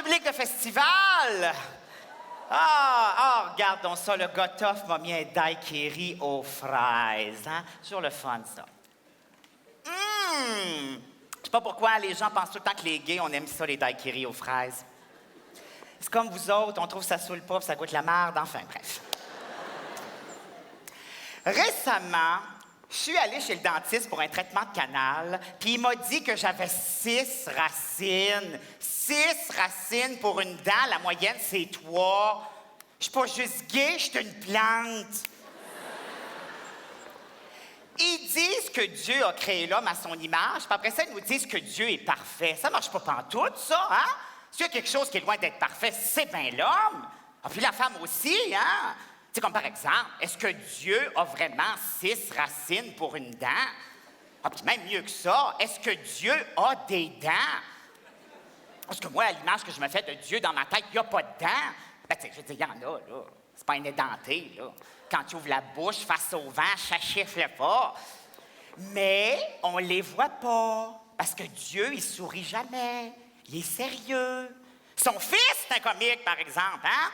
public de festival! Regardons ça, le gars tough m'a mis un daiquiri aux fraises, hein? Toujours le fun, ça. Je sais pas pourquoi les gens pensent tout le temps que les gays, on aime ça, les daiquiris aux fraises. C'est comme vous autres, on trouve ça saoule pas, puis ça goûte la merde, enfin, bref. Récemment, je suis allée chez le dentiste pour un traitement de canal, puis il m'a dit que j'avais 6 racines. 6 racines pour une dent, la moyenne, c'est 3. Je suis pas juste gay, je suis une plante. Ils disent que Dieu a créé l'homme à son image, puis après ça, ils nous disent que Dieu est parfait. Ça marche pas pantoute, ça, hein? S'il y a quelque chose qui est loin d'être parfait, c'est bien l'homme. Ah, puis la femme aussi, hein? Tu sais, comme par exemple, est-ce que Dieu a vraiment 6 racines pour une dent? Ah, puis même mieux que ça, est-ce que Dieu a des dents? Parce que moi, à l'image que je me fais de Dieu dans ma tête, il n'y a pas de dents. Ben, tu sais, je veux dire, il y en a, là. C'est pas un édenté, là. Quand tu ouvres la bouche face au vent, ça chiffle pas. Mais on les voit pas. Parce que Dieu, il sourit jamais. Il est sérieux. Son fils, c'est un comique, par exemple, hein?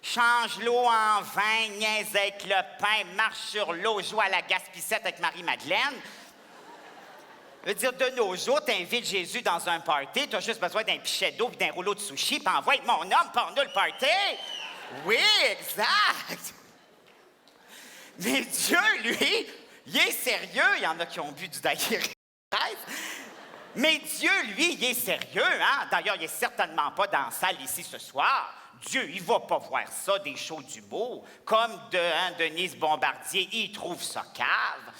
Change l'eau en vin, niaise avec le pain, marche sur l'eau, joue à la gaspissette avec Marie-Madeleine. Je veux dire, de nos jours, t'invites Jésus dans un party, t'as juste besoin d'un pichet d'eau et d'un rouleau de sushi, puis envoie mon homme pour nous le party. Oui, exact. Mais Dieu, lui, il est sérieux. Il y en a qui ont bu du daiquiri. Mais Dieu, lui, il est sérieux, hein? D'ailleurs, il est certainement pas dans la salle ici ce soir. Dieu, il va pas voir ça, des shows d'humour. Comme Denise Bombardier, il trouve ça cave.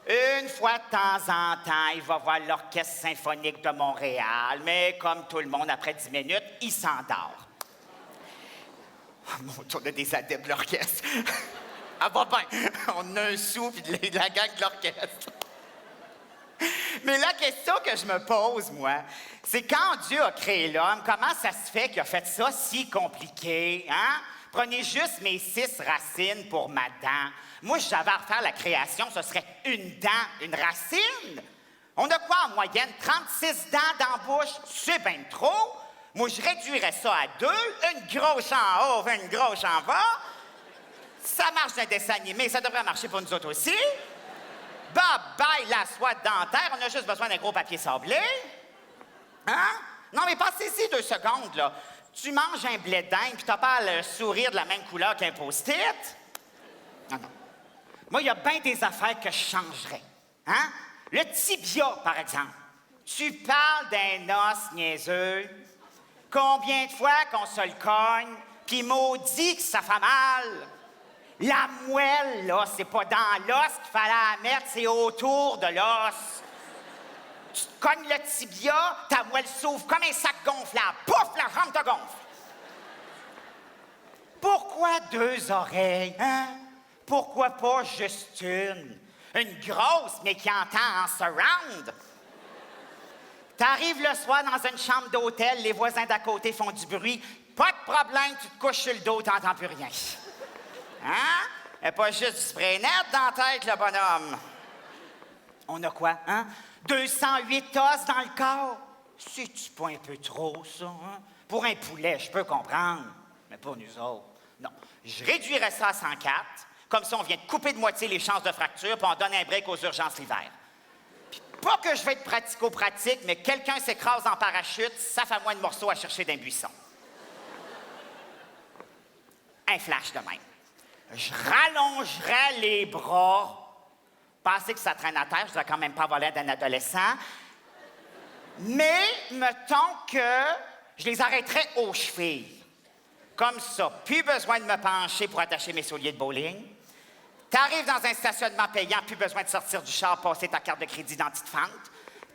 Une fois de temps en temps, il va voir l'Orchestre symphonique de Montréal, mais comme tout le monde, après 10 minutes, il s'endort. Oh, mon Dieu, on a des adeptes de l'orchestre. Ah, va bien, on a un sou puis de la gang de l'orchestre. Mais la question que je me pose, moi, c'est quand Dieu a créé l'homme, comment ça se fait qu'il a fait ça si compliqué, hein? Prenez juste mes 6 racines pour ma dent. Moi, si j'avais à refaire la création, ce serait une dent, une racine. On a quoi en moyenne? 36 dents dans la bouche? C'est bien trop. Moi, je réduirais ça à 2, une grosse en haut, une grosse en bas. Ça marche dans un dessin animé, ça devrait marcher pour nous autres aussi. Bye-bye la soie dentaire, on a juste besoin d'un gros papier sablé. Hein? Non, mais passez-y 2 secondes, là. Tu manges un blé d'Inde, puis t'as pas le sourire de la même couleur qu'un post-it? Non, non. Moi, il y a bien des affaires que je changerais. Hein? Le tibia, par exemple. Tu parles d'un os niaiseux. Combien de fois qu'on se le cogne, puis maudit que ça fait mal? La moelle, là, c'est pas dans l'os qu'il fallait la mettre, c'est autour de l'os. Tu te cognes le tibia, ta moelle s'ouvre comme un sac gonflable. Pouf, la jambe te gonfle. Pourquoi 2 oreilles, hein? Pourquoi pas juste une? Une grosse, mais qui entend en surround. T'arrives le soir dans une chambre d'hôtel, les voisins d'à côté font du bruit. Pas de problème, tu te couches sur le dos, t'entends plus rien. Hein? Et pas juste du spray net dans la tête, le bonhomme. On a quoi, hein? 208 os dans le corps. C'est-tu pas un peu trop, ça, hein? Pour un poulet, je peux comprendre. Mais pour nous autres, non. Je réduirais ça à 104. Comme ça, on vient de couper de moitié les chances de fracture, puis on donne un break aux urgences l'hiver. Puis pas que je vais être pratico-pratique, mais quelqu'un s'écrase en parachute, ça fait moins de morceaux à chercher d'un buisson. Un flash de même. Je rallongerais les bras. Pensez que ça traîne à terre, je ne dois quand même pas avoir l'air d'un adolescent. Mais, mettons que je les arrêterais aux chevilles. Comme ça, plus besoin de me pencher pour attacher mes souliers de bowling. T'arrives dans un stationnement payant, plus besoin de sortir du char, passer ta carte de crédit dans petite fente.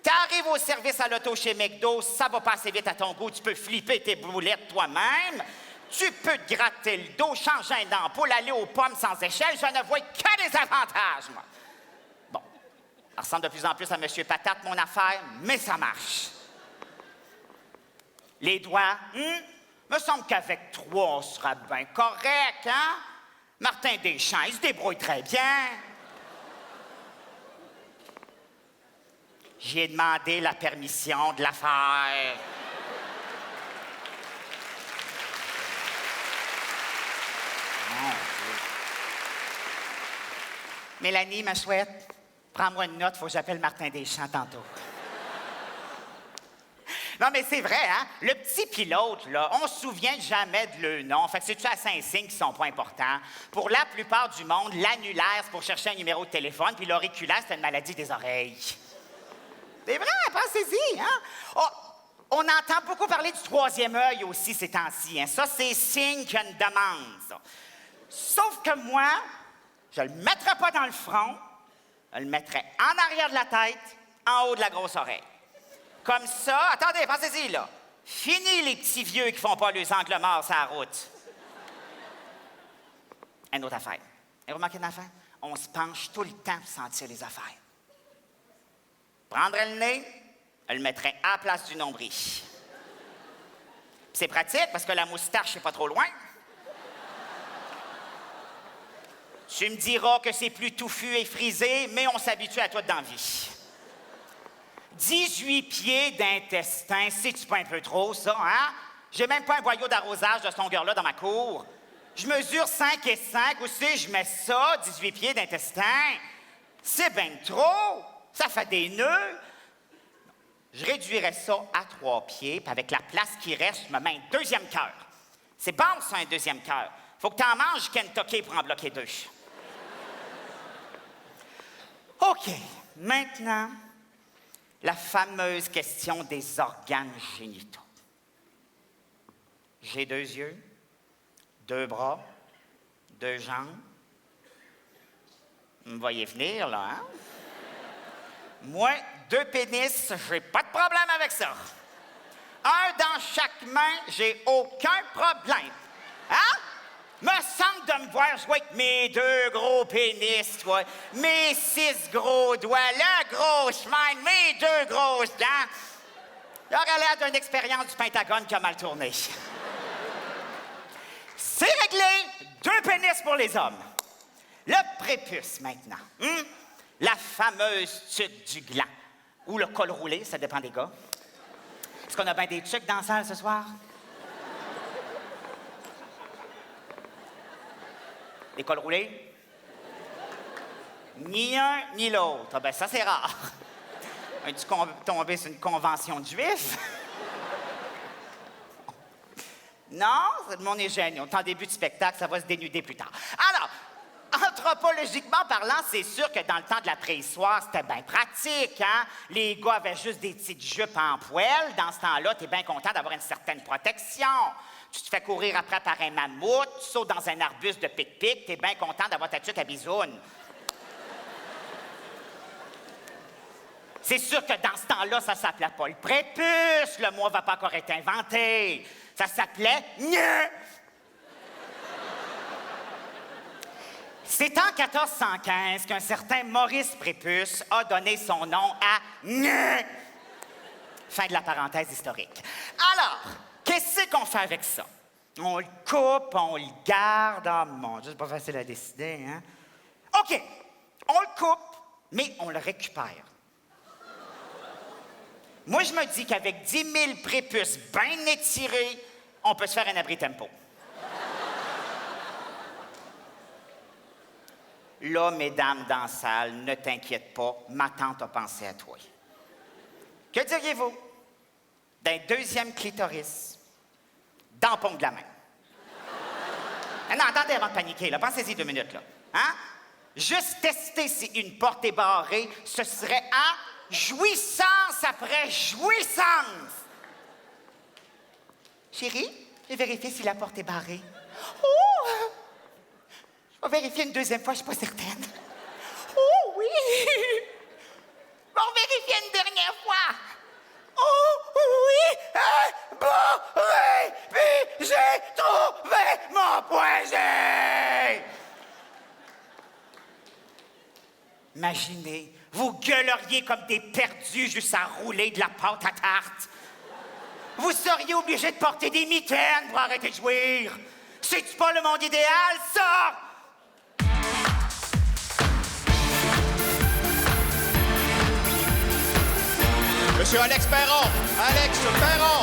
T'arrives au service à l'auto chez McDo, ça va pas assez vite à ton goût, tu peux flipper tes boulettes toi-même. Tu peux te gratter le dos, changer d'ampoule, aller aux pommes sans échelle. Je ne vois que des avantages, moi. Bon, ça ressemble de plus en plus à M. Patate, mon affaire, mais ça marche. Les doigts, me semble qu'avec 3, on sera bien correct, hein? Martin Deschamps, il se débrouille très bien. J'ai demandé la permission de la faire. Mélanie, ma chouette, prends-moi une note, faut que j'appelle Martin Deschamps tantôt. Non, mais c'est vrai, hein? Le petit pilote, là, on se souvient jamais de leur nom. Fait que c'est-tu à 5 signes qui sont pas importants? Pour la plupart du monde, l'annulaire, c'est pour chercher un numéro de téléphone, puis l'auriculaire, c'est une maladie des oreilles. C'est vrai, pensez-y, hein? Oh, on entend beaucoup parler du troisième œil aussi ces temps-ci, hein? Ça, c'est signe qu'il y a une demande, ça. Sauf que moi, je le mettrais pas dans le front, je le mettrais en arrière de la tête, en haut de la grosse oreille. Comme ça, attendez, pensez-y, là. Fini les petits vieux qui font pas les angles morts sur la route. Une autre affaire. Vous remarquez une affaire? On se penche tout le temps pour sentir les affaires. Prendrais le nez, je le mettrais à la place du nombril. Puis c'est pratique parce que la moustache, c'est pas trop loin. Tu me diras que c'est plus touffu et frisé, mais on s'habitue à tout dans la vie. 18 pieds d'intestin, c'est-tu pas un peu trop, ça, hein? J'ai même pas un boyau d'arrosage de cette longueur-là dans ma cour. Je mesure 5 et 5, aussi je mets ça, 18 pieds d'intestin. C'est bien trop, ça fait des nœuds. Je réduirais ça à 3 pieds, puis avec la place qui reste, je me mets un deuxième cœur. C'est bon, ça, un deuxième cœur. Faut que t'en manges Kentucky pour en bloquer 2. OK, maintenant, la fameuse question des organes génitaux. J'ai 2 yeux, 2 bras, 2 jambes. Vous me voyez venir, là, hein? Moi, 2 pénis, j'ai pas de problème avec ça. Un dans chaque main, j'ai aucun problème. Hein? Me semble de me voir jouer avec mes 2 gros pénis, toi. Mes 6 gros doigts, le gros chemin, mes 2 grosses dents. Il aurait l'air d'une expérience du Pentagone qui a mal tourné. C'est réglé, 2 pénis pour les hommes. Le prépuce, maintenant. La fameuse tuque du gland. Ou le col roulé, ça dépend des gars. Est-ce qu'on a bien des tucs dans la salle ce soir? Des cols roulés? Ni un ni l'autre. Ah ben ça, c'est rare. As-tu tombé sur une convention de juifs? Non, le monde est gêné. On est en début de spectacle, ça va se dénuder plus tard. Alors, anthropologiquement parlant, c'est sûr que dans le temps de la préhistoire, c'était bien pratique, hein? Les gars avaient juste des petites jupes en poêle. Dans ce temps-là, t'es bien content d'avoir une certaine protection. Tu te fais courir après par un mammouth, tu sautes dans un arbuste de pic-pic, t'es bien content d'avoir ta tuque à bisounes. C'est sûr que dans ce temps-là, ça s'appelait pas le prépuce, le mot va pas encore être inventé. Ça s'appelait gneu. C'est en 1415 qu'un certain Maurice Prépuce a donné son nom à gneu. Fin de la parenthèse historique. Alors, qu'est-ce qu'on fait avec ça? On le coupe, on le garde. Ah, mon Dieu, c'est pas facile à décider, hein? OK, on le coupe, mais on le récupère. Moi, je me dis qu'avec 10 000 prépuces bien étirés, on peut se faire un abri tempo. Là, mesdames dans la salle, ne t'inquiète pas, ma tante a pensé à toi. Que diriez-vous d'un 2e clitoris dans le paume de la main? Non, attendez avant de paniquer, là. Pensez-y 2 minutes, là. Hein? Juste tester si une porte est barrée, ce serait en jouissance après jouissance. Chérie, j'ai vérifié si la porte est barrée. Oh! Je vais vérifier une 2e fois, je suis pas certaine. Oh oui! On va vérifier une dernière fois. Oh oui! Bon, oui! Puis j'ai trouvé mon point G! Imaginez, vous gueuleriez comme des perdus juste à rouler de la pâte à tarte. Vous seriez obligé de porter des mitaines pour arrêter de jouir. C'est-tu pas le monde idéal, ça? Monsieur Alex Perron! Alex Perron!